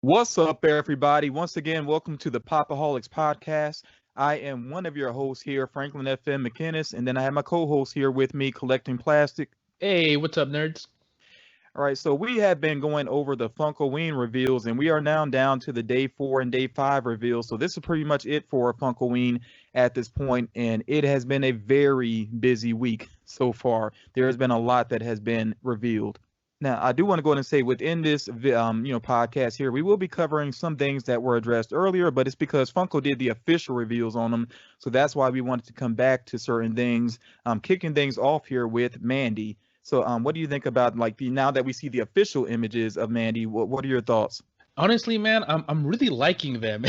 What's up, everybody? Once again, welcome to the Popaholics podcast. I am one of your hosts here, Franklyn McInnis, and then I have my co-host here with me, collecting plastic. Hey, what's up, nerds? All right, so we have been going over the Funkoween reveals, and we are now down to the day 4 and day 5 reveals. So this is pretty much it for Funkoween at this point, and it has been a very busy week so far. There has been a lot that has been revealed. Now, I do want to go ahead and say within this, podcast here, we will be covering some things that were addressed earlier, but it's because Funko did the official reveals on them, so that's why we wanted to come back to certain things. Kicking things off here with Mandy. So, what do you think about like the now that we see the official images of Mandy? What are your thoughts? Honestly, man, I'm really liking them,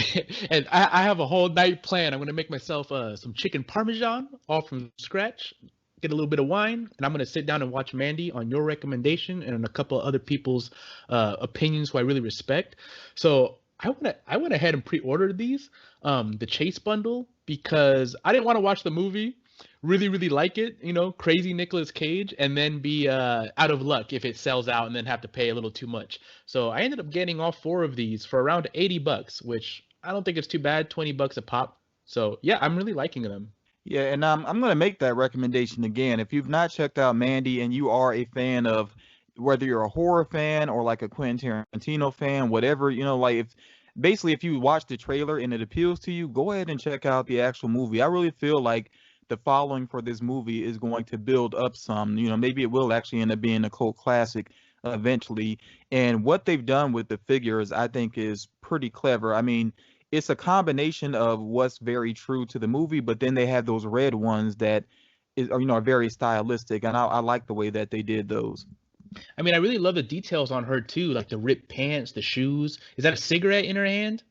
and I have a whole night plan. I'm gonna make myself some chicken parmesan, all from scratch. Get a little bit of wine, and I'm gonna sit down and watch Mandy on your recommendation and a couple of other people's opinions who I really respect. So I went ahead and pre-ordered these, the Chase bundle, because I didn't want to watch the movie, really like it, crazy Nicolas Cage, and then be out of luck if it sells out and then have to pay a little too much. So I ended up getting all four of these for around $80, which I don't think it's too bad, $20 a pop. So yeah, I'm really liking them. Yeah, and I'm going to make that recommendation again. If you've not checked out Mandy and you are a fan of whether you're a horror fan or like a Quentin Tarantino fan, whatever, like if basically if you watch the trailer and it appeals to you, go ahead and check out the actual movie. I really feel like the following for this movie is going to build up some. Maybe it will actually end up being a cult classic eventually. And what they've done with the figures, I think, is pretty clever. I mean, it's a combination of what's very true to the movie, but then they have those red ones that are very stylistic, and I like the way that they did those. I mean, I really love the details on her too, like the ripped pants, the shoes. Is that a cigarette in her hand?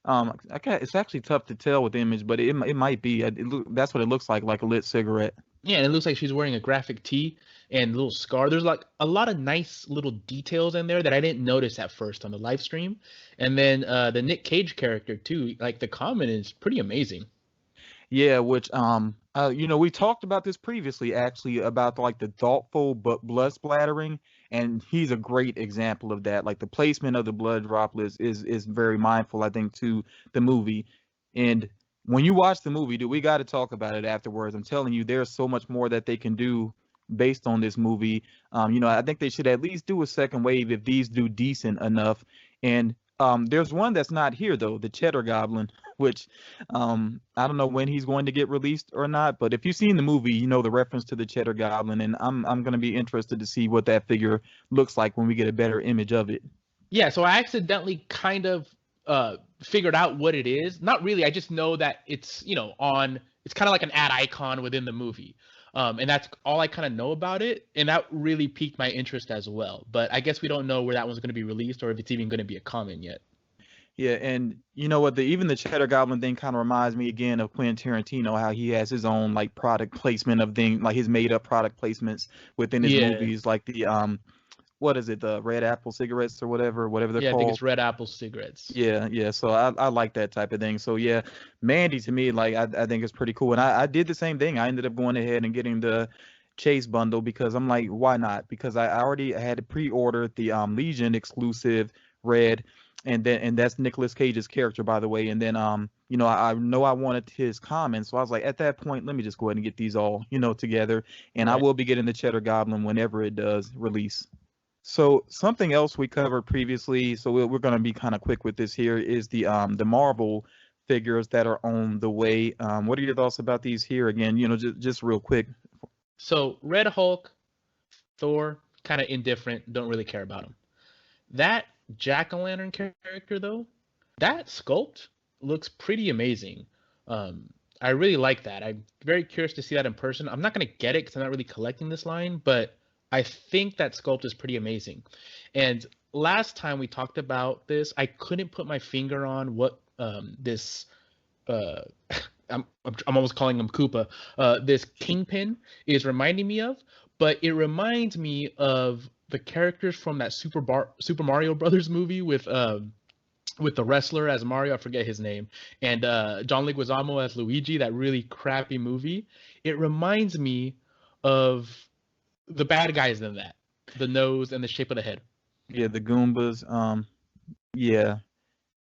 It's actually tough to tell with the image, but it might be. That's what it looks like a lit cigarette. Yeah, and it looks like she's wearing a graphic tee and a little scar. There's like a lot of nice little details in there that I didn't notice at first on the live stream. And then the Nick Cage character too, like the comment is pretty amazing. Yeah, which we talked about this previously actually about like the thoughtful but blood splattering, and he's a great example of that. Like the placement of the blood droplets is very mindful, I think, to the movie. And when you watch the movie, dude, we got to talk about it afterwards. I'm telling you, there's so much more that they can do based on this movie. I think they should at least do a second wave if these do decent enough. And there's one that's not here though, the Cheddar Goblin, which I don't know when he's going to get released or not. But if you've seen the movie, you know the reference to the Cheddar Goblin, and I'm gonna be interested to see what that figure looks like when we get a better image of it. Yeah, so I accidentally kind of figured out what it is. Not really. I just know that it's it's kind of like an ad icon within the movie. And that's all I kind of know about it, and that really piqued my interest as well. But I guess we don't know where that one's going to be released or if it's even going to be a common yet. Yeah, and you know what? Even the Cheddar Goblin thing kind of reminds me again of Quentin Tarantino, how he has his own like product placement of things, like his made up product placements within his Yeah, movies, like the what is it, the Red Apple cigarettes or whatever they're yeah, I think called. it's Red Apple cigarettes. Yeah, yeah. So I like that type of thing. So yeah, Mandy to me, like I think it's pretty cool. And I did the same thing. I ended up going ahead and getting the Chase bundle because I'm like, why not? Because I already had pre-ordered the Legion exclusive red, and that's Nicolas Cage's character, by the way. And then I know I wanted his comments, so I was like, at that point, let me just go ahead and get these all together. And I Right. will be getting the Cheddar Goblin whenever it does release. So something else we covered previously, so we're going to be kind of quick with this here, is the Marvel figures that are on the way. What are your thoughts about these here again? Just real quick. So Red Hulk, Thor, kind of indifferent. Don't really care about him. That Jack O' Lantern character though, that sculpt looks pretty amazing. I really like that. I'm very curious to see that in person. I'm not gonna get it because I'm not really collecting this line, but I think that sculpt is pretty amazing. And last time we talked about this, I couldn't put my finger on what this uh, I'm almost calling him Koopa. This Kingpin is reminding me of, but it reminds me of the characters from that Super Mario Brothers movie with the wrestler as Mario. I forget his name, and John Leguizamo as Luigi. That really crappy movie. It reminds me of the bad guys in that, the nose and the shape of the head. Yeah, the Goombas. Yeah.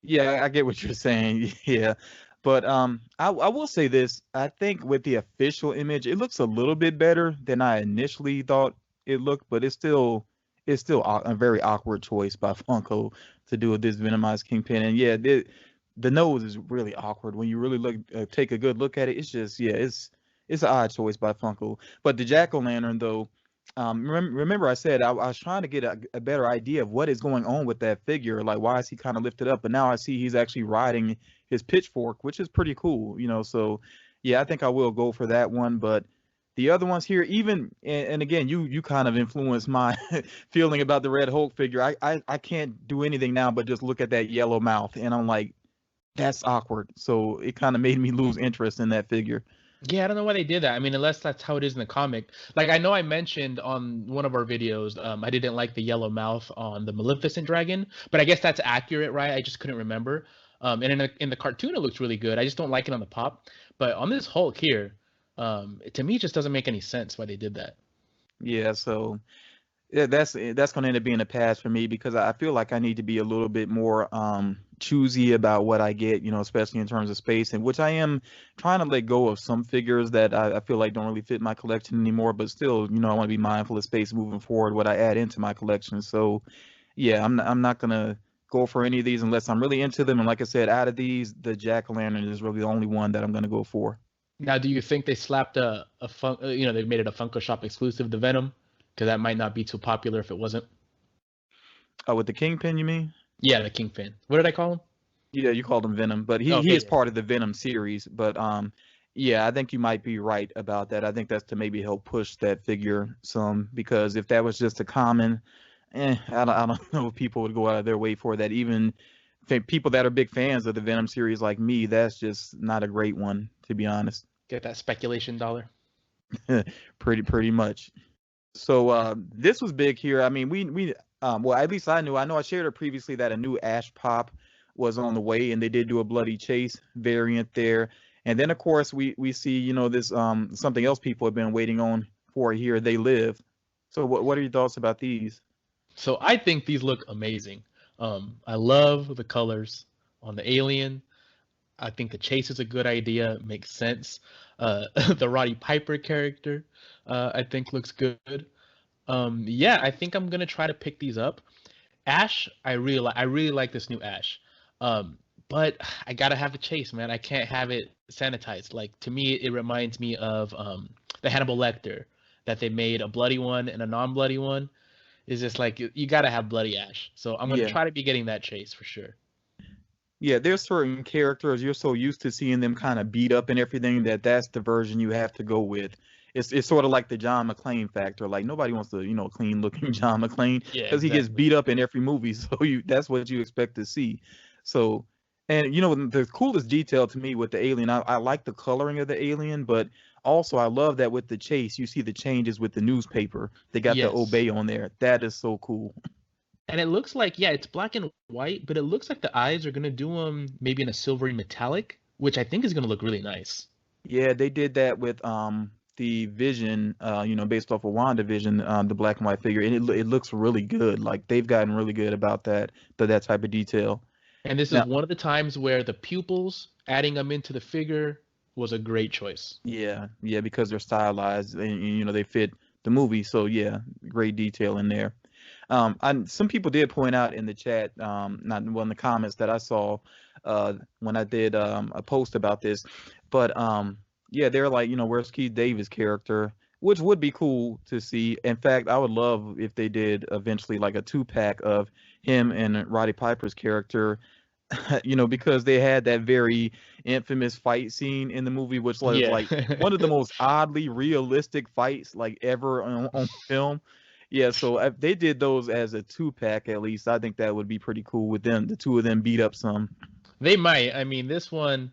Yeah, I get what you're saying. Yeah. But I will say this. I think with the official image, it looks a little bit better than I initially thought it looked, but it's still a very awkward choice by Funko to do this Venomized Kingpin. And yeah, the nose is really awkward when you really take a good look at it. It's just yeah, it's an odd choice by Funko. But the Jack-o'-lantern though, remember I said I was trying to get a better idea of what is going on with that figure. Like, why is he kind of lifted up? But now I see he's actually riding his pitchfork, which is pretty cool, So, yeah, I think I will go for that one. But the other ones here, even and again, you kind of influenced my feeling about the Red Hulk figure. I can't do anything now but just look at that yellow mouth, and I'm like, that's awkward. So it kind of made me lose interest in that figure. Yeah, I don't know why they did that. I mean, unless that's how it is in the comic. Like, I know I mentioned on one of our videos, I didn't like the yellow mouth on the Maleficent dragon, but I guess that's accurate, right? I just couldn't remember. And in the cartoon, it looks really good. I just don't like it on the pop. But on this Hulk here, to me, it just doesn't make any sense why they did that. Yeah, so yeah, that's gonna end up being a pass for me because I feel like I need to be a little bit more choosy about what I get, especially in terms of space, and which I am trying to let go of some figures that I feel like don't really fit my collection anymore, but still, I want to be mindful of space moving forward, what I add into my collection. So yeah, I'm not gonna go for any of these unless I'm really into them. And like I said, out of these, the Jack-o'-lantern is really the only one that I'm gonna go for. Now, do you think they slapped they made it a Funko Shop exclusive, the Venom? Because that might not be too popular if it wasn't. Oh, with the Kingpin, you mean? Yeah, the Kingpin. What did I call him? Yeah, you called him Venom, but he Okay, is yeah. part of the Venom series. But yeah, I think you might be right about that. I think that's to maybe help push that figure some because if that was just a common, I don't know if people would go out of their way for that. Even people that are big fans of the Venom series like me, that's just not a great one, to be honest. Get that speculation dollar. Pretty much. So this was big here. I mean, well, at least I knew. I know I shared it previously that a new Ash Pop was on the way, and they did do a Bloody Chase variant there. And then of course we see this something else people have been waiting on for here. They Live. So what are your thoughts about these? So I think these look amazing. I love the colors on the alien. I think the chase is a good idea. Makes sense. The Roddy Piper character, I think looks good. Yeah, I think I'm gonna try to pick these up. Ash, I really like this new Ash. But I gotta have a chase, man. I can't have it sanitized. Like to me, it reminds me of the Hannibal Lecter that they made a bloody one and a non-bloody one. It's just like you gotta have bloody Ash. So I'm gonna Yeah. try to be getting that chase for sure. Yeah, there's certain characters you're so used to seeing them kind of beat up and everything that's the version you have to go with. It's sort of like the John McClane factor. Like nobody wants to, clean looking John McClane Yeah, because he gets exactly. beat up in every movie. So that's what you expect to see. So, and the coolest detail to me with the alien, I like the coloring of the alien, but also I love that with the chase, you see the changes with the newspaper. They got the Yes. obey on there. That is so cool. And it looks like, yeah, it's black and white, but it looks like the eyes are gonna do them maybe in a silvery metallic, which I think is gonna look really nice. Yeah, they did that with the Vision, based off of WandaVision, the black and white figure, and it looks really good. Like they've gotten really good about that type of detail. And this is Now, one of the times where the pupils, adding them into the figure, was a great choice. yeah, yeah, because they're stylized and they fit the movie. So yeah, great detail in there. Some people did point out in the chat, not well in the comments that I saw, when I did a post about this, but yeah, they're like, where's Keith Davis' character, which would be cool to see. In fact, I would love if they did eventually like a two-pack of him and Roddy Piper's character, because they had that very infamous fight scene in the movie, which was Yeah. like one of the most oddly realistic fights like ever on film. Yeah, so if they did those as a two-pack at least, I think that would be pretty cool with them, the two of them beat up some. They might. I mean, this one's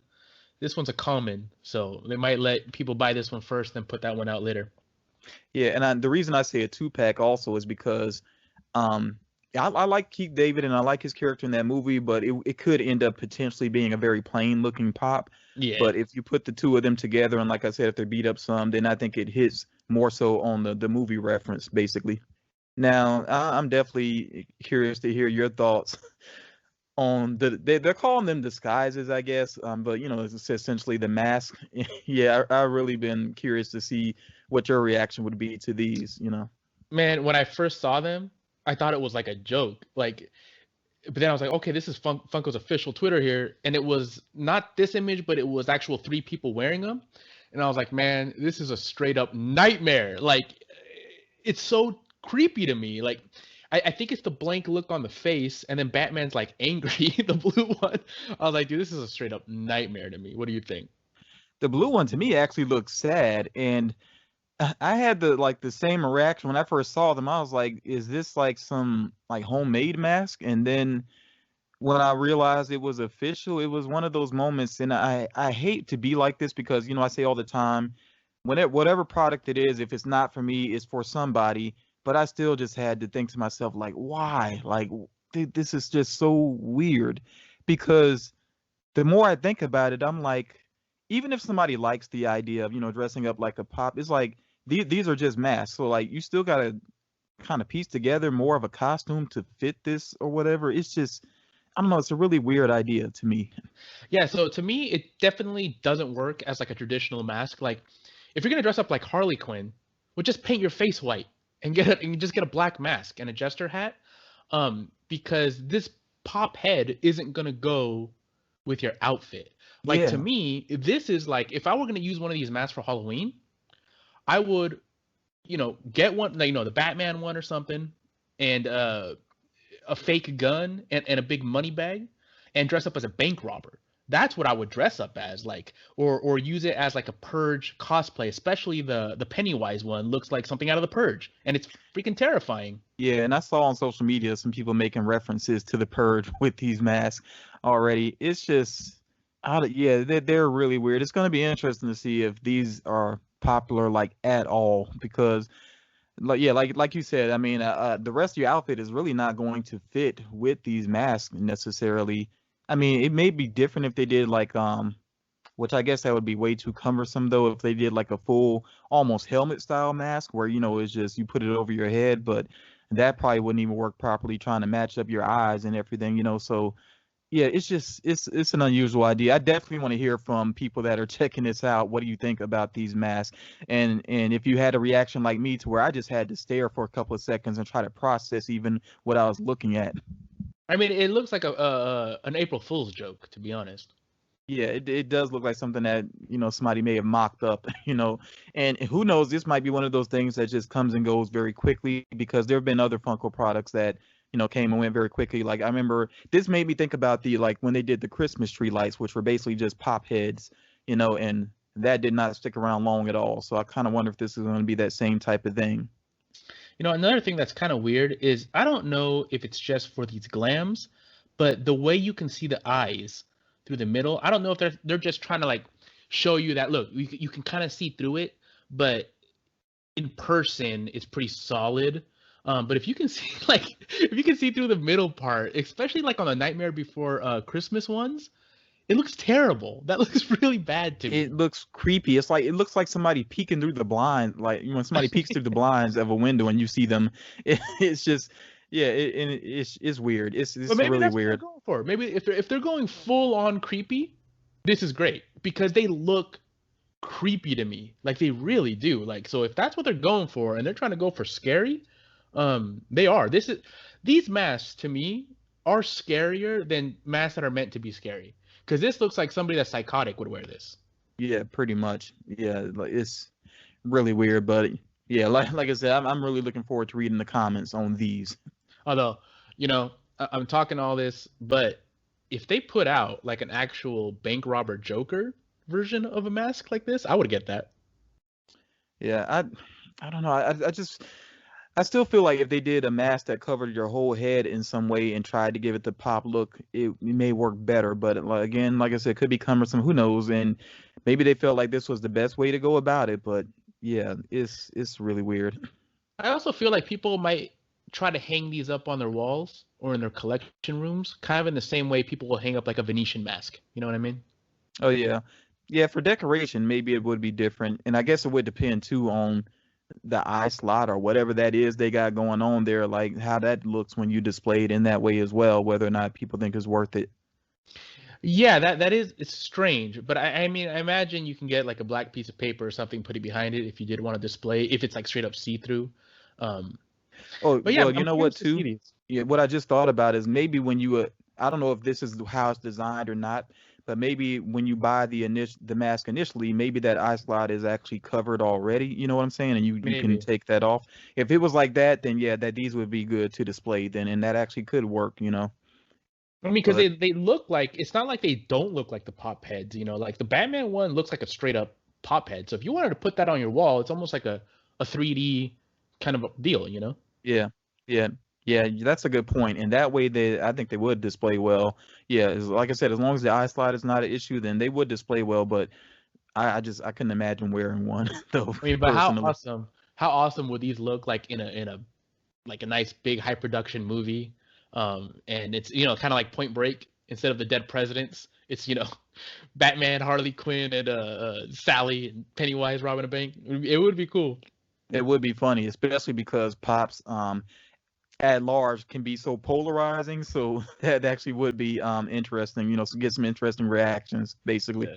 a common, so they might let people buy this one first, then put that one out later. Yeah, and the reason I say a two-pack also is because um I like Keith David and I like his character in that movie, but it could end up potentially being a very plain looking pop. Yeah. But if you put the two of them together and like I said, if they beat up some, then I think it hits more so on the movie reference, basically. Now, I'm definitely curious to hear your thoughts on they're calling them disguises, I guess. But it's essentially the mask. Yeah, I really been curious to see what your reaction would be to these. Man, when I first saw them, I thought it was like a joke. But then I was like, okay, this is Funko's official Twitter here, and it was not this image, but it was actual 3 people wearing them, and I was like, man, this is a straight up nightmare. Like, it's so creepy to me. Like, I think it's the blank look on the face, and then Batman's like angry, the blue one. I was like, dude, this is a straight up nightmare to me. What do you think? The blue one to me actually looks sad, and I had the same reaction when I first saw them. I was like, is this like some like homemade mask? And then when I realized it was official, it was one of those moments. And I hate to be like this because I say all the time, whatever product it is, if it's not for me, it's for somebody. But I still just had to think to myself, like, why? Like, this is just so weird. Because the more I think about it, I'm like, even if somebody likes the idea of dressing up like a pop, it's like these are just masks. So like you still gotta kind of piece together more of a costume to fit this or whatever. It's just, I don't know. It's a really weird idea to me. Yeah, so to me, it definitely doesn't work as like a traditional mask. Like, if you're gonna dress up like Harley Quinn, well, just paint your face white and just get a black mask and a jester hat. Because this pop head isn't gonna go with your outfit. Like, to Yeah, me, this is like, if I were gonna use one of these masks for Halloween, I would, get one, like, the Batman one or something, and a fake gun and a big money bag, and dress up as a bank robber. That's what I would dress up as, like, or use it as like a Purge cosplay. Especially the Pennywise one looks like something out of the Purge, and it's freaking terrifying. yeah. And I saw on social media some people making references to the Purge with these masks already. It's just, yeah, they're really weird. It's going to be interesting to see if these are popular like at all because like yeah, like you said, I mean, the rest of your outfit is really not going to fit with these masks necessarily. I mean, it may be different if they did like which I guess that would be way too cumbersome though if they did like a full almost helmet style mask where it's just you put it over your head, but that probably wouldn't even work properly trying to match up your eyes and everything. So yeah, it's just it's an unusual idea. I definitely want to hear from people that are checking this out. What do you think about these masks? And if you had a reaction like me to where I just had to stare for a couple of seconds and try to process even what I was looking at. I mean, it looks like a an April Fool's joke, to be honest. Yeah, it does look like something that somebody may have mocked up. And who knows, this might be one of those things that just comes and goes very quickly because there have been other Funko products that came and went very quickly. Like I remember this made me think about the like when they did the Christmas tree lights, which were basically just pop heads, and that did not stick around long at all. So I kind of wonder if this is going to be that same type of thing. Another thing that's kind of weird is, I don't know if it's just for these glams, but the way you can see the eyes through the middle, I don't know if they're just trying to like show you that, look, you can kind of see through it, but in person it's pretty solid. But if you can see like if you can see through the middle part, especially like on the Nightmare Before Christmas ones, it looks terrible. That looks really bad to It me. looks creepy. It looks like somebody peeking through the blind, like when somebody peeks through the blinds of a window and you see them. It's just, yeah, and it's weird. But It's maybe really that's what they're weird. going for. Maybe if they're going full on creepy, this is great because they look creepy to me. Like, they really do. Like, so if that's what they're going for and they're trying to go for scary, they are. These masks to me are scarier than masks that are meant to be scary. Because this looks like somebody that's psychotic would wear this. Yeah, pretty much. Yeah, like it's really weird, but yeah, like I said, I'm really looking forward to reading the comments on these. Although, I'm talking all this, but if they put out like an actual bank robber Joker version of a mask like this, I would get that. Yeah, I don't know. I still feel like if they did a mask that covered your whole head in some way and tried to give it the pop look, it may work better. But like, again, like I said, it could be cumbersome. Who knows? And maybe they felt like this was the best way to go about it. But yeah, it's really weird. I also feel like people might try to hang these up on their walls or in their collection rooms, kind of in the same way people will hang up like a Venetian mask. You know what I mean? Oh yeah, yeah. For decoration, maybe it would be different, and I guess it would depend too on the eye slot or whatever that is they got going on there, like how that looks when you display it in that way as well, whether or not people think it's worth it. Yeah, that is it's strange, but I mean I imagine you can get like a black piece of paper or something, put it behind it if you did want to display if it's like straight up see through. Um, Oh, but yeah, well, I'm you know what curious to see too? these. Yeah, what I just thought about is maybe when you I don't know if this is how it's designed or not, but maybe when you buy the mask initially, maybe that eye slot is actually covered already. You know what I'm saying? And you can Maybe. take that off. If it was like that, then yeah, that these would be good to display then, and that actually could work. I mean, because But they look like it's not like they don't look like the pop heads, you know, like the Batman one looks like a straight up pop head. So if you wanted to put that on your wall, it's almost like a 3D kind of a deal, you know? yeah, yeah, yeah, that's a good point. And that way, I think they would display well. Yeah, like I said, as long as the eye slot is not an issue, then they would display well. But I couldn't imagine wearing one though, I mean, but personally. how awesome would these look like in a like a nice big high production movie? And it's kind of like Point Break. Instead of the dead presidents, it's Batman, Harley Quinn, and Sally and Pennywise robbing a bank. It would be cool. It would be funny, especially because Pops at large can be so polarizing. So that actually would be interesting, so get some interesting reactions, basically. Yeah,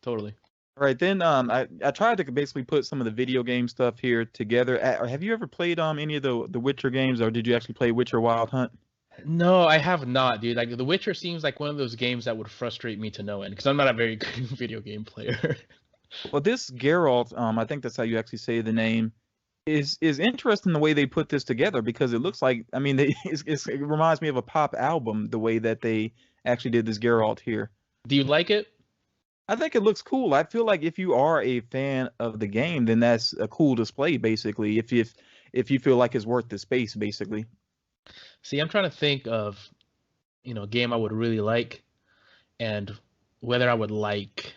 totally. All right, then I tried to basically put some of the video game stuff here together. Have you ever played any of the Witcher games, or did you actually play Witcher Wild Hunt? No, I have not, dude. Like The Witcher seems like one of those games that would frustrate me to no end because I'm not a very good video game player. Well, this Geralt, I think that's how you actually say the name, is interesting the way they put this together because it looks like, I mean, it reminds me of a pop album the way that they actually did this Geralt here. Do you like it? I think it looks cool. I feel like if you are a fan of the game, then that's a cool display, basically. If you feel like it's worth the space, basically. See, I'm trying to think of, a game I would really like and whether I would like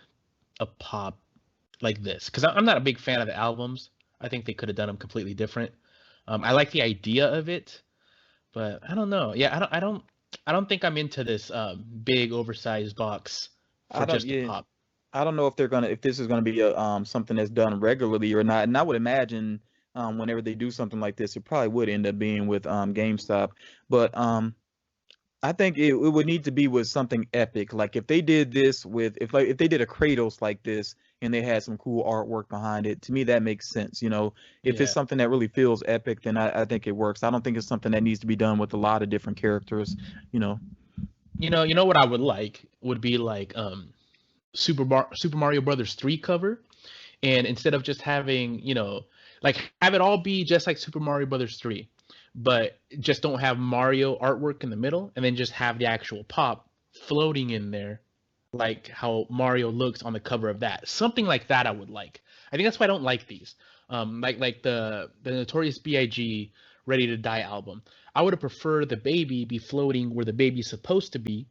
a pop like this because I'm not a big fan of the albums. I think they could have done them completely different. I like the idea of it, but I don't know. Yeah, I don't think I'm into this big oversized box for I don't, just a yeah, pop. I don't know if this is gonna be a something that's done regularly or not. And I would imagine whenever they do something like this, it probably would end up being with GameStop. But I think it would need to be with something epic. Like if they did this with if they did a Kratos like this and they had some cool artwork behind it, to me that makes sense. If it's Yeah. something that really feels epic, then I think it works. I don't think it's something that needs to be done with a lot of different characters, you know. You know what I would like would be like Super Mario Brothers 3 cover, and instead of just having, like have it all be just like Super Mario Brothers 3, but just don't have Mario artwork in the middle, and then just have the actual pop floating in there, like how Mario looks on the cover of that. Something like that I would like. I think that's why I don't like these. Like the Notorious B.I.G. Ready to Die album. I would have preferred the baby be floating where the baby's supposed to be,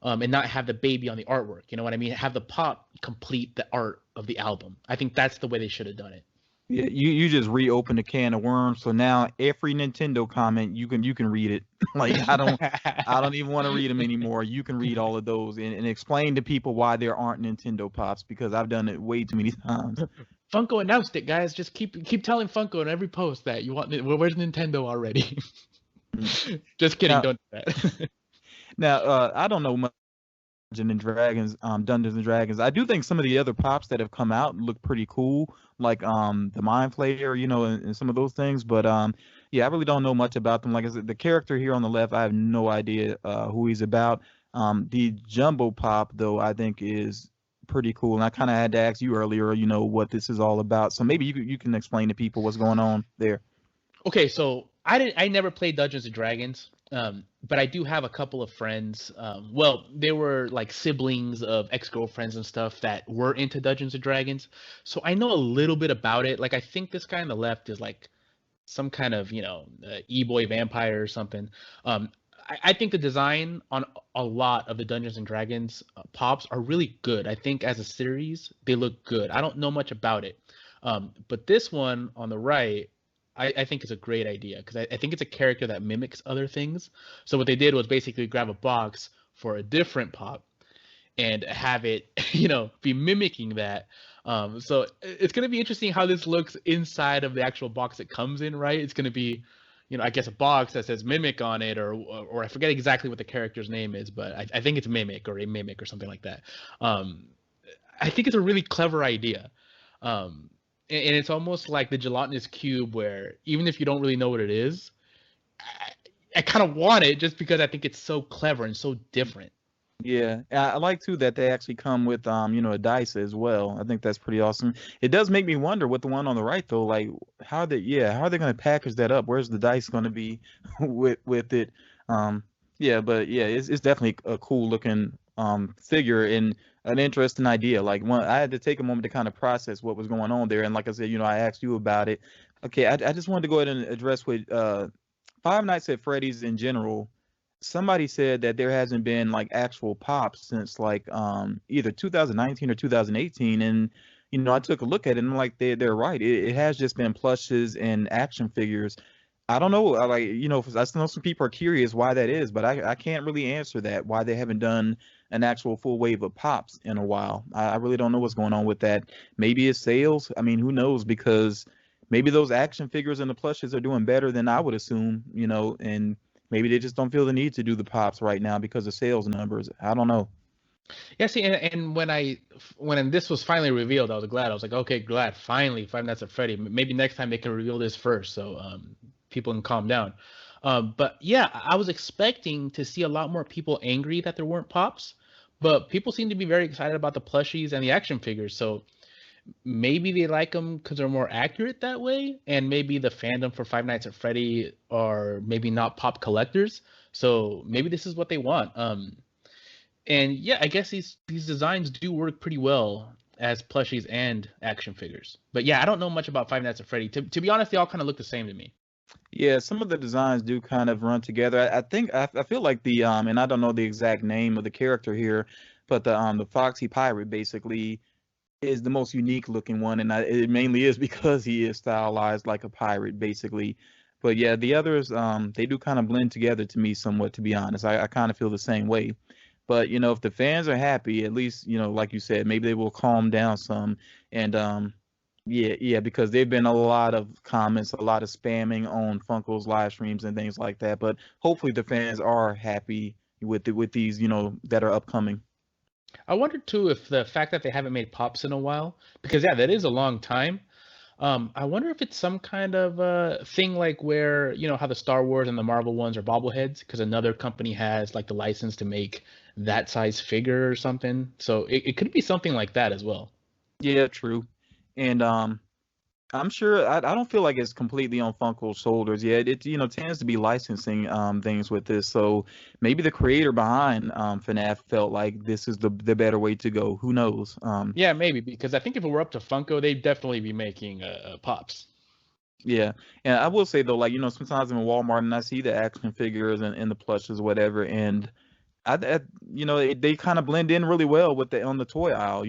and not have the baby on the artwork. You know what I mean? Have the pop complete the art of the album. I think that's the way they should have done it. Yeah, you just reopened a can of worms. So now every Nintendo comment you can read it. Like I don't even want to read them anymore. You can read all of those and explain to people why there aren't Nintendo Pops because I've done it way too many times. Funko announced it, guys. Just keep telling Funko in every post that you want. Well, where's Nintendo already? Just kidding. Now, Don't do that. now, I don't know much Dungeons and Dragons. I do think some of the other pops that have come out look pretty cool, like the Mind Flayer, and some of those things. But yeah, I really don't know much about them. Like I said, the character here on the left, I have no idea who he's about. The Jumbo Pop though, I think is pretty cool, and I kind of had to ask you earlier, what this is all about. So maybe you can explain to people what's going on there. Okay, so I never played Dungeons and Dragons, but I do have a couple of friends. Well, they were like siblings of ex-girlfriends and stuff that were into Dungeons and Dragons, so I know a little bit about it. Like I think this guy on the left is like some kind of e-boy vampire or something. I think the design on a lot of the Dungeons and Dragons pops are really good. I think as a series they look good. I don't know much about it, but this one on the right. I think it's a great idea because I think it's a character that mimics other things. So what they did was basically grab a box for a different pop and have it, be mimicking that. So it's going to be interesting how this looks inside of the actual box it comes in, right? It's going to be, I guess a box that says Mimic on it, or I forget exactly what the character's name is, but I think it's Mimic or a Mimic or something like that. I think it's a really clever idea. And it's almost like the gelatinous cube where even if you don't really know what it is, I kind of want it just because I think it's so clever and so different. Yeah, I like too that they actually come with a dice as well. I think that's pretty awesome. It does make me wonder with the one on the right though, like how are they going to package that up? Where's the dice going to be with it? Yeah, but yeah, it's definitely a cool looking figure and an interesting idea. Like I had to take a moment to kind of process what was going on there, and like I said, I asked you about it. Okay, I just wanted to go ahead and address with Five Nights at Freddy's in general. Somebody said that there hasn't been like actual pops since like either 2019 or 2018, and I took a look at it and I'm like they're right. It has just been plushes and action figures. I don't know. Like I know some people are curious why that is, but I can't really answer that why they haven't done an actual full wave of pops in a while. I really don't know what's going on with that. Maybe it's sales. I mean, who knows? Because maybe those action figures and the plushes are doing better than I would assume. And maybe they just don't feel the need to do the pops right now because of sales numbers. I don't know. Yeah, see, and when this was finally revealed, I was glad. I was like, okay, glad finally Five Nights at Freddy. Maybe next time they can reveal this first, so people can calm down. But yeah, I was expecting to see a lot more people angry that there weren't pops, but people seem to be very excited about the plushies and the action figures. So maybe they like them because they're more accurate that way, and maybe the fandom for Five Nights at Freddy are maybe not pop collectors. So maybe this is what they want. And yeah, I guess these designs do work pretty well as plushies and action figures. But yeah, I don't know much about Five Nights at Freddy. To be honest, they all kind of look the same to me. Yeah, some of the designs do kind of run together. I think I feel like and I don't know the exact name of the character here, but the Foxy Pirate basically is the most unique looking one, and it mainly is because he is stylized like a pirate basically. But yeah, the others they do kind of blend together to me somewhat, to be honest. I kind of feel the same way. But if the fans are happy, at least like you said, maybe they will calm down some. And yeah, because there've been a lot of comments, a lot of spamming on Funko's live streams and things like that. But hopefully the fans are happy with these that are upcoming. I wonder too if the fact that they haven't made pops in a while, because yeah, that is a long time. I wonder if it's some kind of thing like where how the Star Wars and the Marvel ones are bobbleheads because another company has like the license to make that size figure or something. So it could be something like that as well. Yeah, true. And I'm sure I don't feel like it's completely on Funko's shoulders. Yeah, it tends to be licensing things with this. So maybe the creator behind FNAF felt like this is the better way to go. Who knows? Yeah, maybe because I think if it were up to Funko, they'd definitely be making pops. Yeah, and I will say though, like sometimes I'm in Walmart and I see the action figures and the plushes, whatever, and they kind of blend in really well with the on the toy aisle.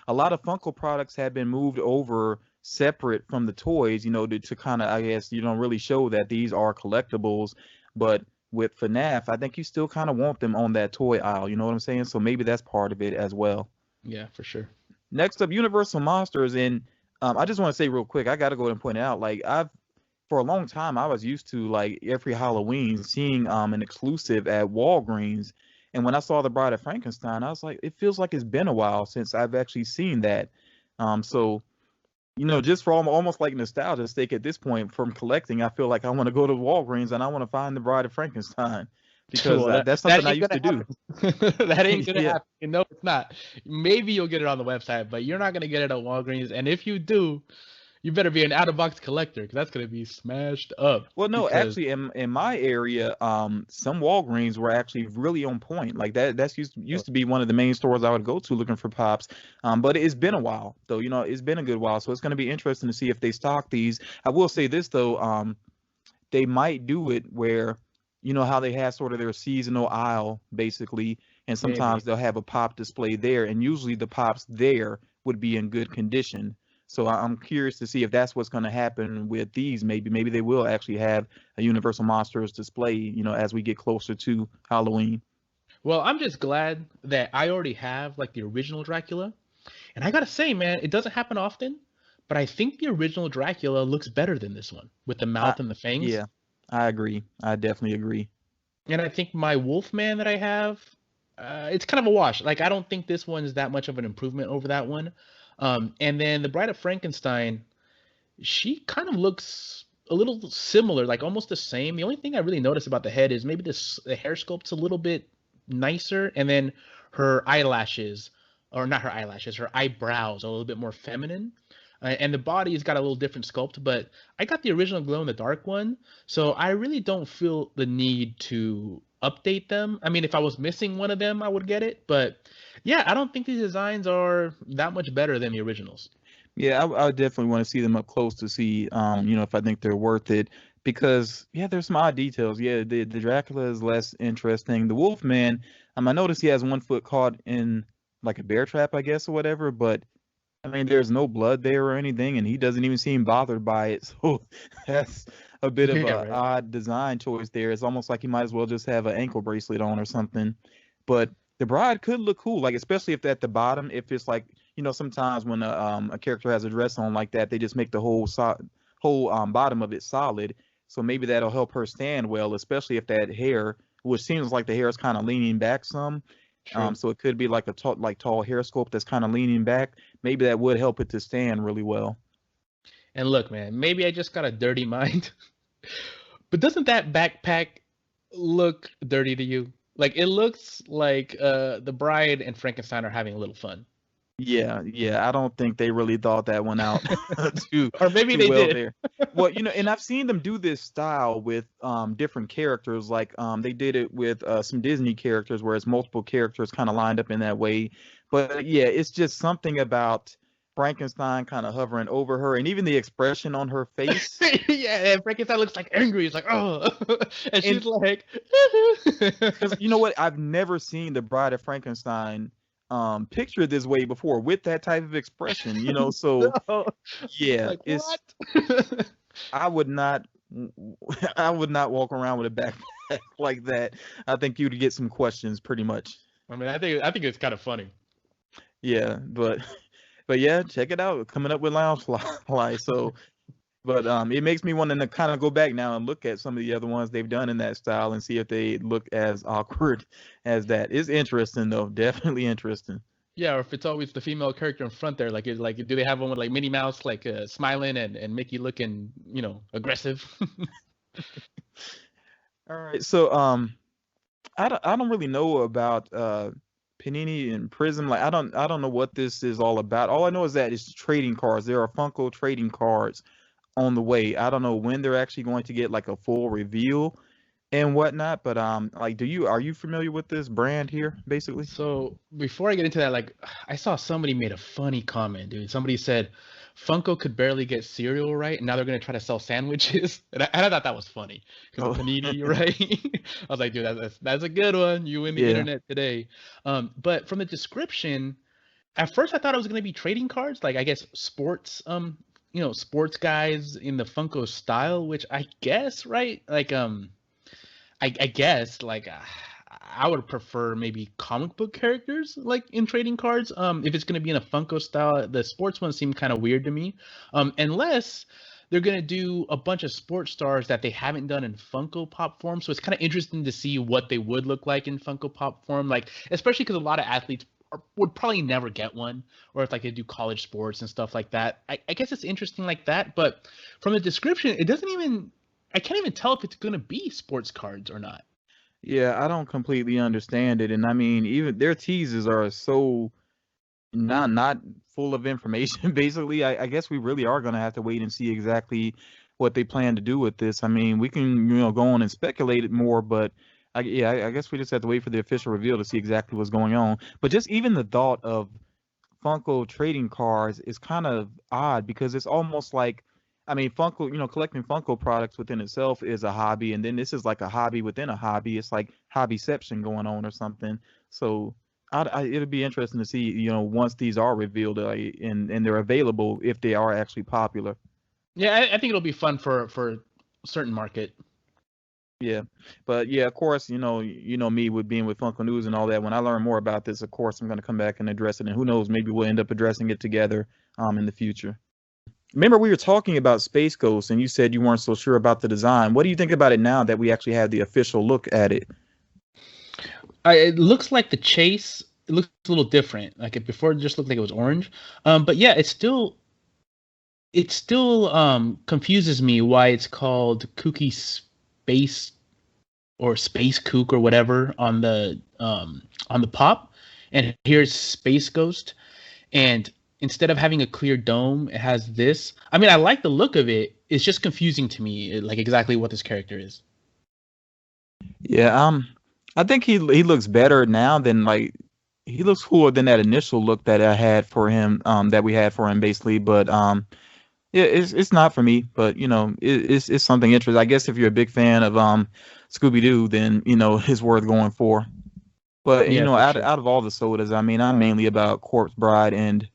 A lot of Funko products have been moved over separate from the toys. To kind of, I guess, really show that these are collectibles. But with FNAF, I think you still kind of want them on that toy aisle. You know what I'm saying? So maybe that's part of it as well. Yeah, for sure. Next up, Universal Monsters, and I just want to say real quick, I got to go ahead and point it out. Like for a long time, I was used to like every Halloween seeing an exclusive at Walgreens. And when I saw The Bride of Frankenstein, I was like, it feels like it's been a while since I've actually seen that. So, just for almost like nostalgia sake at this point from collecting, I feel like I want to go to Walgreens and I want to find The Bride of Frankenstein because Well, that's something I ain't used to gonna do. happen. That ain't gonna Yeah. happen. No, it's not. Maybe you'll get it on the website, but you're not gonna get it at Walgreens. And if you do, you better be an out-of-box collector because that's gonna be smashed up. Well, no, Because actually, in my area, some Walgreens were actually really on point. Like that's used to be one of the main stores I would go to looking for pops. But it's been a while, though. It's been a good while, so it's going to be interesting to see if they stock these. I will say this though, they might do it where, how they have sort of their seasonal aisle basically, and maybe. sometimes they'll have a pop display there, and usually the pops there would be in good condition. So I'm curious to see if that's what's going to happen with these. Maybe they will actually have a Universal Monsters display, as we get closer to Halloween. Well, I'm just glad that I already have like the original Dracula. And I gotta say, man, it doesn't happen often, but I think the original Dracula looks better than this one with the I mouth and the fangs. yeah, I agree. I definitely agree. And I think my Wolfman that I have, it's kind of a wash. Like I don't think this one is that much of an improvement over that one. And then the Bride of Frankenstein, she kind of looks a little similar, like almost the same. The only thing I really notice about the head is maybe the hair sculpt's a little bit nicer, and then her eyelashes, or not her eyelashes, her eyebrows are a little bit more feminine. And the body's got a little different sculpt, but I got the original glow in the dark one, so I really don't feel the need to update them. I mean, if I was missing one of them, I would get it, but yeah, I don't think these designs are that much better than the originals. Yeah, I definitely want to see them up close to see, if I think they're worth it. Because yeah, there's some odd details. Yeah, the Dracula is less interesting. The Wolfman, I noticed he has one foot caught in like a bear trap, I guess, or whatever. But I mean, there's no blood there or anything, and he doesn't even seem bothered by it. So that's a bit of Yeah, a right. odd design choice there. It's almost like he might as well just have an ankle bracelet on or something. But the bride could look cool, like especially if at the bottom, if it's like sometimes when a character has a dress on like that, they just make the whole bottom of it solid. So maybe that'll help her stand well, especially if that hair, which seems like the hair is kind of leaning back some. True. So it could be like a tall hair sculpt that's kind of leaning back. Maybe that would help it to stand really well. And look, man, maybe I just got a dirty mind, but doesn't that backpack look dirty to you? Like it looks like the bride and Frankenstein are having a little fun. Yeah, yeah. I don't think they really thought that one out too Or maybe too they well did. there. Well, and I've seen them do this style with different characters. Like they did it with some Disney characters where it's multiple characters kind of lined up in that way. But yeah, it's just something about Frankenstein kind of hovering over her and even the expression on her face. Yeah, and Frankenstein looks like angry. He's like, oh, and And she's like, because you know what? I've never seen the Bride of Frankenstein pictured this way before with that type of expression, so no. yeah, Like it's what? I would not I would not walk around with a backpack like that. I think you'd get some questions pretty much. I mean, I think it's kind of funny. Yeah, but yeah, check it out. Coming up with lounge fly. So, but it makes me want to kind of go back now and look at some of the other ones they've done in that style and see if they look as awkward as that. It's interesting though, definitely interesting. Yeah, or if it's always the female character in front there, like do they have one with like Minnie Mouse like smiling and Mickey looking, aggressive? All right, so I don't really know about Panini and Prism. Like I don't know what this is all about. All I know is that it's trading cards. There are Funko trading cards on the way. I don't know when they're actually going to get like a full reveal and whatnot. But like, are you familiar with this brand here, basically? So before I get into that, like I saw somebody made a funny comment, dude. Somebody said Funko could barely get cereal right, and now they're gonna try to sell sandwiches. And I thought that was funny because of Oh, panini, right? I was like, dude, that's a good one. You win the yeah. internet today. But from the description, at first I thought it was gonna be trading cards, like I guess sports, sports guys in the Funko style, which I guess, right? Like, I guess like I would prefer maybe comic book characters like in trading cards. If it's gonna be in a Funko style, the sports ones seem kind of weird to me. Unless they're gonna do a bunch of sports stars that they haven't done in Funko Pop form. So it's kind of interesting to see what they would look like in Funko Pop form. Like especially because a lot of athletes would probably never get one, or if like they do college sports and stuff like that. I guess it's interesting like that. But from the description, it doesn't even. I can't even tell if it's gonna be sports cards or not. Yeah, I don't completely understand it. And I mean, even their teases are so not full of information. Basically, I guess we really are gonna have to wait and see exactly what they plan to do with this. I mean, we can go on and speculate it more, but I guess we just have to wait for the official reveal to see exactly what's going on. But just even the thought of Funko trading cards is kind of odd because it's almost like, I mean, Funko, collecting Funko products within itself is a hobby, and then this is like a hobby within a hobby. It's like hobbyception going on or something. So it'll be interesting to see, once these are revealed, and they're available, if they are actually popular. Yeah, I think it'll be fun for a certain market. Yeah, but yeah, of course, you know me with being with Funko News and all that. When I learn more about this, of course, I'm going to come back and address it, and who knows, maybe we'll end up addressing it together in the future. Remember, we were talking about Space Ghost, and you said you weren't so sure about the design. What do you think about it now that we actually have the official look at it? It looks like the chase. It looks a little different. Like it before, it just looked like it was orange. But yeah, it still confuses me why it's called Kooky Space or Space Kook or whatever on the pop, and here's Space Ghost, and instead of having a clear dome, it has this. I mean, I like the look of it. It's just confusing to me, like exactly what this character is. Yeah, I think he looks better now than like he looks cooler than that initial look that I had for him, that we had for him basically. But yeah, it's not for me. But it's something interesting. I guess if you're a big fan of Scooby Doo, then it's worth going for. But Yeah, for sure. out of all the sodas, I mean, I'm mainly about Corpse Bride, and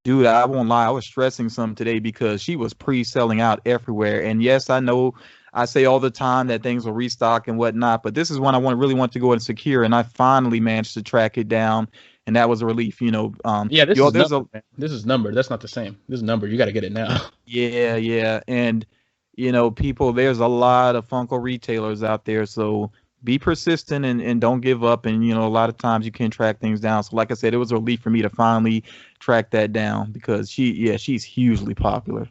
dude, I won't lie, I was stressing some today because she was pre-selling out everywhere. And yes, I know I say all the time that things will restock and whatnot, but this is one I really want to go and secure, and I finally managed to track it down, and that was a relief. Yeah, this is There's numbered, a man. This is numbered. That's not the same. This is numbered. You got to get it now. yeah, yeah, and people, there's a lot of Funko retailers out there, so be persistent and don't give up. And a lot of times you can track things down. So like I said, it was a relief for me to finally track that down because she's hugely popular.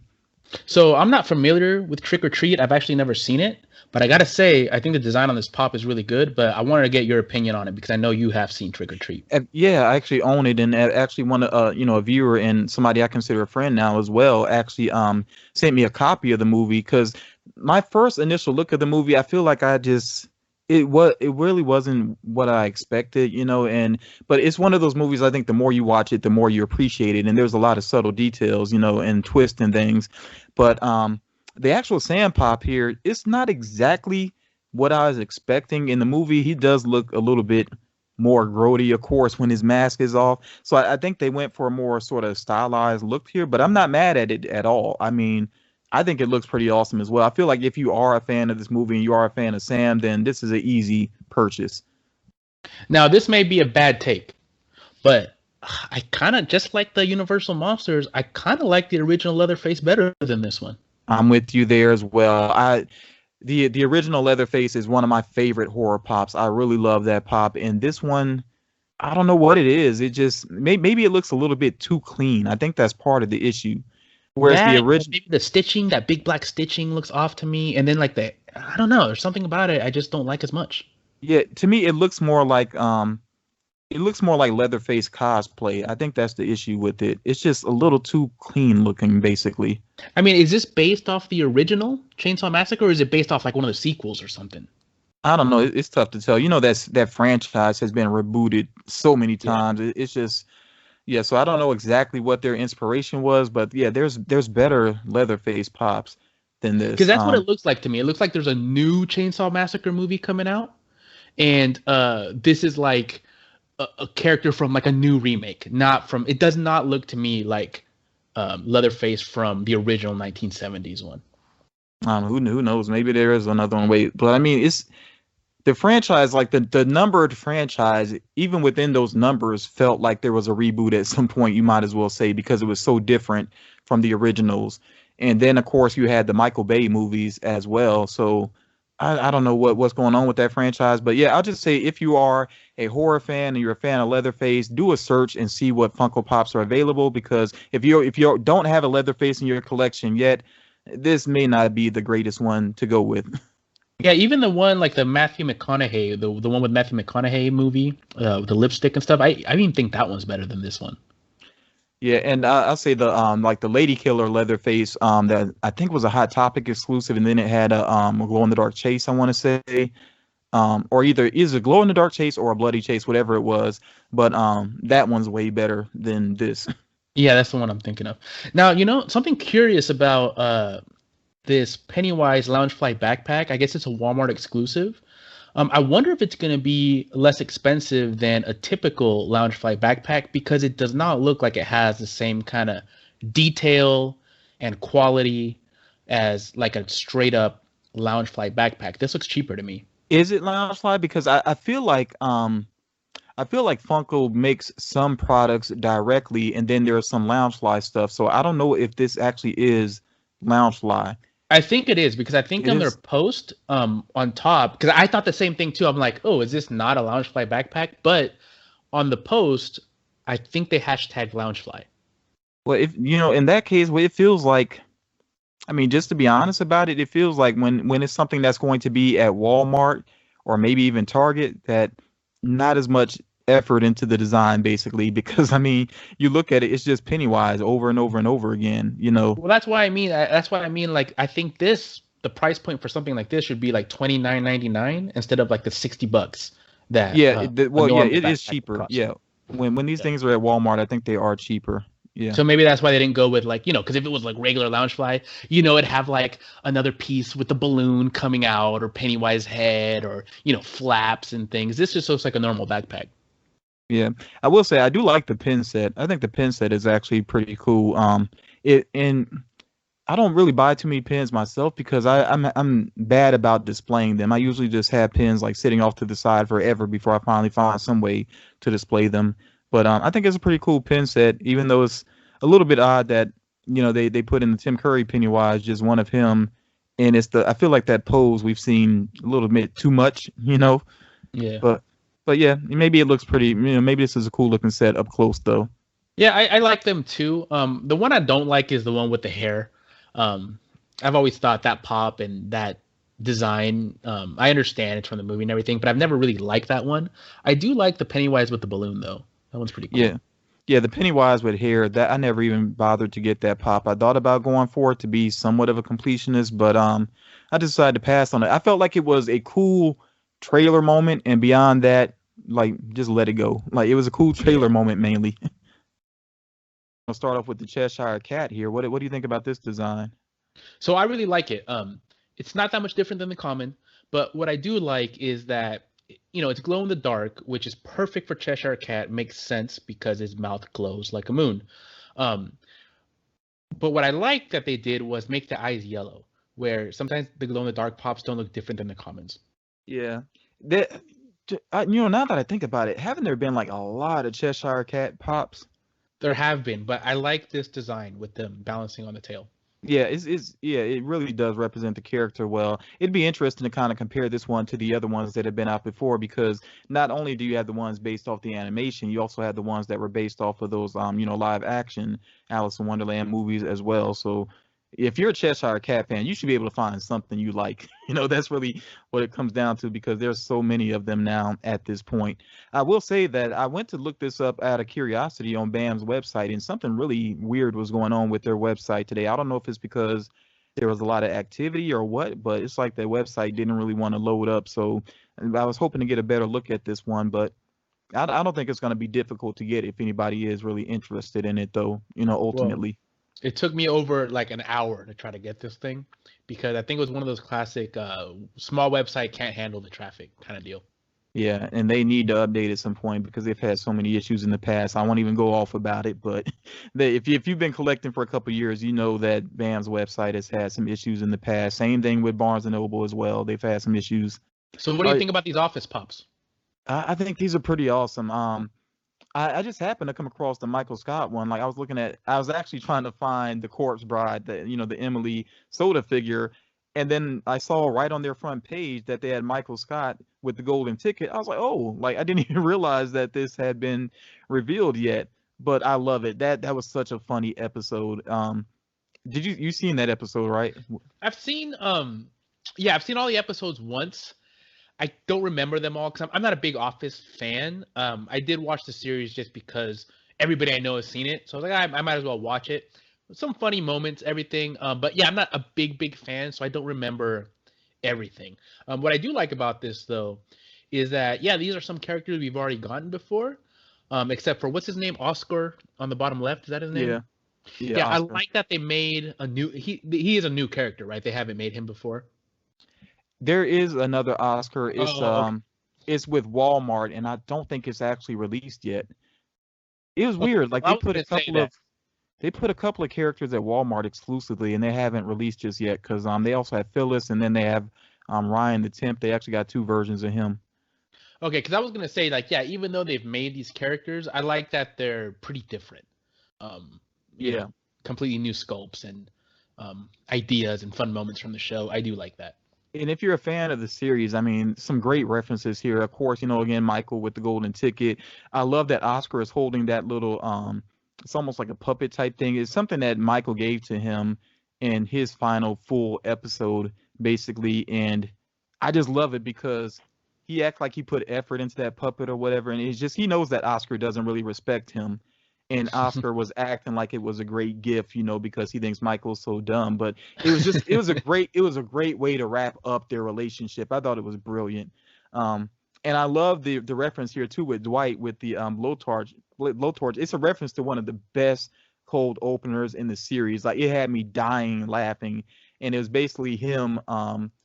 So I'm not familiar with Trick or Treat. I've actually never seen it, but I gotta say, I think the design on this pop is really good. But I wanted to get your opinion on it because I know you have seen Trick or Treat. Yeah, I actually own it, and actually one a viewer and somebody I consider a friend now as well actually sent me a copy of the movie because my first initial look at the movie, I feel like it really wasn't what I expected, and but it's one of those movies I think the more you watch it, the more you appreciate it, and there's a lot of subtle details, and twists and things. But the actual Sand Pop here, it's not exactly what I was expecting. In the movie, he does look a little bit more grody, of course, when his mask is off. So I think they went for a more sort of stylized look here, but I'm not mad at it at all. I mean, I think it looks pretty awesome as well. I feel like if you are a fan of this movie and you are a fan of Sam, then this is an easy purchase. Now, this may be a bad take, but I kind of just like the Universal monsters. I kind of like the original Leatherface better than this one. I'm with you there as well. The original Leatherface is one of my favorite horror pops. I really love that pop, and this one, I don't know what it is. It just maybe it looks a little bit too clean. I think that's part of the issue. Whereas the That original, maybe the stitching, that big black stitching, looks off to me, and then like I don't know, there's something about it I just don't like as much. yeah, to me it looks more like Leatherface cosplay. I think that's the issue with it. It's just a little too clean looking, basically. I mean, is this based off the original Chainsaw Massacre, or is it based off like one of the sequels or something? I don't know. It's tough to tell. That franchise has been rebooted so many Yeah. times. It's just yeah. So I don't know exactly what their inspiration was, but yeah, there's better Leatherface pops than Because this. that's what it looks like to me. It looks like there's a new Chainsaw Massacre movie coming out, and this is like a character from like a new remake, not from. It does not look to me like Leatherface from the original 1970s one. Who knows? Maybe there is another one. Wait, but I mean, it's the franchise, like the numbered franchise, even within those numbers, felt like there was a reboot at some point. You might as well say because it was so different from the originals. And then, of course, you had the Michael Bay movies as well. So I don't know what's going on with that franchise, but yeah, I'll just say if you are a horror fan and you're a fan of Leatherface, do a search and see what Funko Pops are available. Because if you don't have a Leatherface in your collection yet, this may not be the greatest one to go with. Yeah, even the one like the Matthew McConaughey, the one with Matthew McConaughey movie, with the lipstick and stuff. I even think that one's better than this one. Yeah, and I'll say the like the Lady Killer Leatherface that I think was a Hot Topic exclusive, and then it had a glow in the dark chase. I want to say or either is a glow in the dark chase or a bloody chase, whatever it was. But that one's way better than this. Yeah, that's the one I'm thinking of. Now, something curious about this Pennywise Loungefly backpack. I guess it's a Walmart exclusive. I wonder if it's going to be less expensive than a typical Loungefly backpack because it does not look like it has the same kind of detail and quality as like a straight up Loungefly backpack. This looks cheaper to me. Is it Loungefly? Because I feel like Funko makes some products directly, and then there's some Loungefly stuff. So I don't know if this actually is Loungefly. I think it is because I think It on their is. post on top, because I thought the same thing too. I'm like, oh, is this not a Loungefly backpack? But on the post, I think they hashtag Loungefly. Well, if in that case, well, it feels like. I mean, just to be honest about it, it feels like when it's something that's going to be at Walmart or maybe even Target, that not as much effort into the design, basically, because I mean, you look at it, it's just Pennywise over and over and over again, Well, that's why I mean. That's why I mean. Like, I think the price point for something like this should be like $29.99 instead of like the $60 that Yeah, a well, yeah, normal it is backpack would cheaper. cost. Yeah, when these Yeah. things are at Walmart, I think they are cheaper. Yeah. So maybe that's why they didn't go with like, because if it was like regular Loungefly, it'd have like another piece with the balloon coming out or Pennywise head or, flaps and things. This just looks like a normal backpack. Yeah, I will say I do like the pin set. I think the pin set is actually pretty cool. It and I don't really buy too many pins myself because I'm bad about displaying them. I usually just have pins like sitting off to the side forever before I finally find some way to display them. But I think it's a pretty cool pin set, even though it's a little bit odd that they put in the Tim Curry Pennywise just one of him, and I feel like that pose we've seen a little bit too much. Yeah. But yeah, maybe it looks pretty. Maybe this is a cool looking set up close though. Yeah, I like them too. The one I don't like is the one with the hair. Um, I've always thought that pop and that design. I understand it's from the movie and everything, but I've never really liked that one. I do like the Pennywise with the balloon though. That one's pretty cool. Yeah. Yeah, the Pennywise with hair, that I never even bothered to get that pop. I thought about going for it to be somewhat of a completionist, but I decided to pass on it. I felt like it was a cool trailer moment, and beyond that, like just let it go. Like it was a cool trailer Yeah. moment mainly. I'll start off with the Cheshire Cat here. What do you think about this design? So I really like it. It's not that much different than the common, but what I do like is that it's glow in the dark, which is perfect for Cheshire Cat. Makes sense because his mouth glows like a moon. Um, but what I like that they did was make the eyes yellow, where sometimes the glow in the dark pops don't look different than the commons. Yeah. That, now that I think about it, haven't there been like a lot of Cheshire Cat pops? There have been, but I like this design with them balancing on the tail. Yeah, yeah, it really does represent the character well. It'd be interesting to kind of compare this one to the other ones that have been out before because not only do you have the ones based off the animation, you also had the ones that were based off of those live action Alice in Wonderland movies as well. So if you're a Cheshire Cat fan, you should be able to find something you like. That's really what it comes down to because there's so many of them now at this point. I will say that I went to look this up out of curiosity on BAM's website, and something really weird was going on with their website today. I don't know if it's because there was a lot of activity or what, but it's like their website didn't really want to load up. So I was hoping to get a better look at this one, but I don't think it's going to be difficult to get if anybody is really interested in it, though, Well, ultimately. it took me over like an hour to try to get this thing because I think it was one of those classic small website can't handle the traffic kind of deal. Yeah, and they need to update at some point because they've had so many issues in the past. I won't even go off about it, but if you've been collecting for a couple of years, you know that BAM's website has had some issues in the past. Same thing with Barnes and Noble as well. They've had some issues. So what do All you right, think about these office pops? I think these are pretty awesome. I just happened to come across the Michael Scott one. Like I was actually trying to find the Corpse Bride, the Emily Soda figure, and then I saw right on their front page that they had Michael Scott with the golden ticket. I was like, oh, like I didn't even realize that this had been revealed yet. But I love it. That was such a funny episode. Did you seen that episode, right? I've seen yeah, I've seen all the episodes once. I don't remember them all because I'm not a big Office fan. I did watch the series just because everybody I know has seen it, so I was like, I might as well watch it. Some funny moments, everything. But yeah, I'm not a big fan, so I don't remember everything. What I do like about this though is that yeah, these are some characters we've already gotten before. Except for what's his name, Oscar on the bottom left. Is that his name? Yeah, yeah, Yeah, I Oscar. like that they made a new. He is a new character, right? They haven't made him before. There is another Oscar. Oh, okay. It's with Walmart, and I don't think it's actually released yet. It was Okay, weird. well, Like I they was put a gonna say couple that. of they put a couple of characters at Walmart exclusively, and they haven't released just yet because they also have Phyllis, and then they have Ryan the Temp. They actually got two versions of him. Okay, because I was gonna say like, yeah, even though they've made these characters, I like that they're pretty different. You Yeah. know, completely new sculpts and ideas and fun moments from the show. I do like that. And if you're a fan of the series, I mean, some great references here. Of course, again, Michael with the golden ticket. I love that Oscar is holding that little it's almost like a puppet type thing. It's something that Michael gave to him in his final full episode, basically. And I just love it because he acts like he put effort into that puppet or whatever, and it's just he knows that Oscar doesn't really respect him. And Oscar was acting like it was a great gift, because he thinks Michael's so dumb. But it was a great way to wrap up their relationship. I thought it was brilliant. And I love the reference here too with Dwight with the blowtorch. It's a reference to one of the best cold openers in the series. Like it had me dying laughing, and it was basically him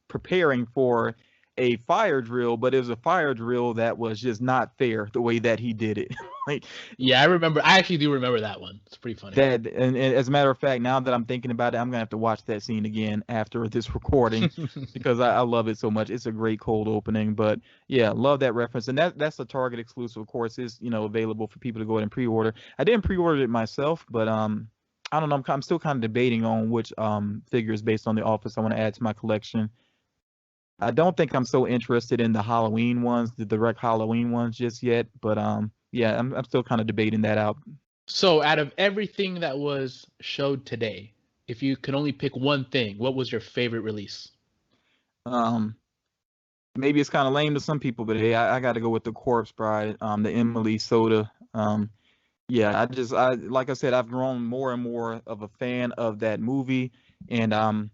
preparing for a fire drill, but it was a fire drill that was just not fair the way that he did it. Like, yeah, I actually do remember that one. It's pretty funny. and as a matter of fact, now that I'm thinking about it, I'm gonna have to watch that scene again after this recording because I love it so much. It's a great cold opening. But yeah, love that reference, and that's a Target exclusive. Of course, is available for people to go ahead and pre-order. I didn't pre-order it myself, but I don't know. I'm still kind of debating on which figures based on the Office I want to add to my collection. I don't think I'm so interested in the Halloween ones, the direct Halloween ones just yet, but yeah, I'm still kind of debating that out. So, out of everything that was showed today, if you could only pick one thing, what was your favorite release? Maybe it's kind of lame to some people, but hey, I got to go with the Corpse Bride, the Emily Soda. Yeah, like I said, I've grown more and more of a fan of that movie, and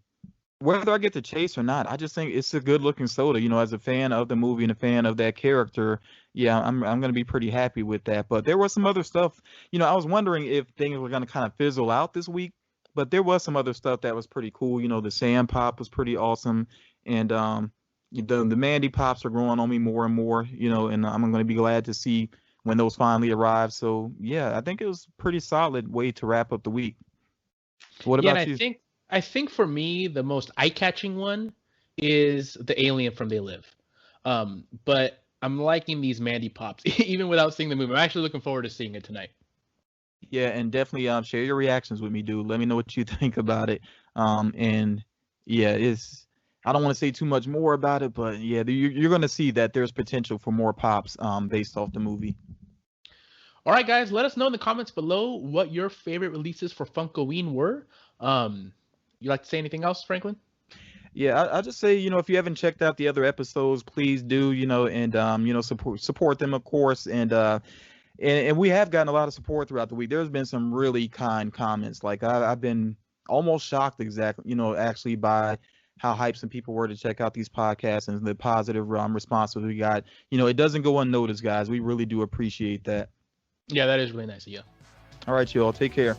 whether I get to chase or not, I just think it's a good looking soda. As a fan of the movie and a fan of that character, yeah, I'm gonna be pretty happy with that. But there was some other stuff. I was wondering if things were gonna kind of fizzle out this week, but there was some other stuff that was pretty cool. The Sand Pop was pretty awesome, and the Mandy Pops are growing on me more and more. And I'm gonna be glad to see when those finally arrive. So yeah, I think it was a pretty solid way to wrap up the week. What about you? I think for me, the most eye-catching one is the alien from They Live. But I'm liking these Mandy Pops, even without seeing the movie. I'm actually looking forward to seeing it tonight. Yeah, and definitely share your reactions with me, dude. Let me know what you think about it. And yeah, I don't want to say too much more about it, but yeah, you're going to see that there's potential for more pops based off the movie. All right, guys, let us know in the comments below what your favorite releases for Funkoween were. You like to say anything else, Franklin? Yeah, I'll just say, if you haven't checked out the other episodes, please do, and support them, of course, and we have gotten a lot of support throughout the week. There's been some really kind comments. Like I've been almost shocked, actually by how hyped some people were to check out these podcasts and the positive responses we got. It doesn't go unnoticed, guys. We really do appreciate that. Yeah, that is really nice of you. All right, y'all, take care.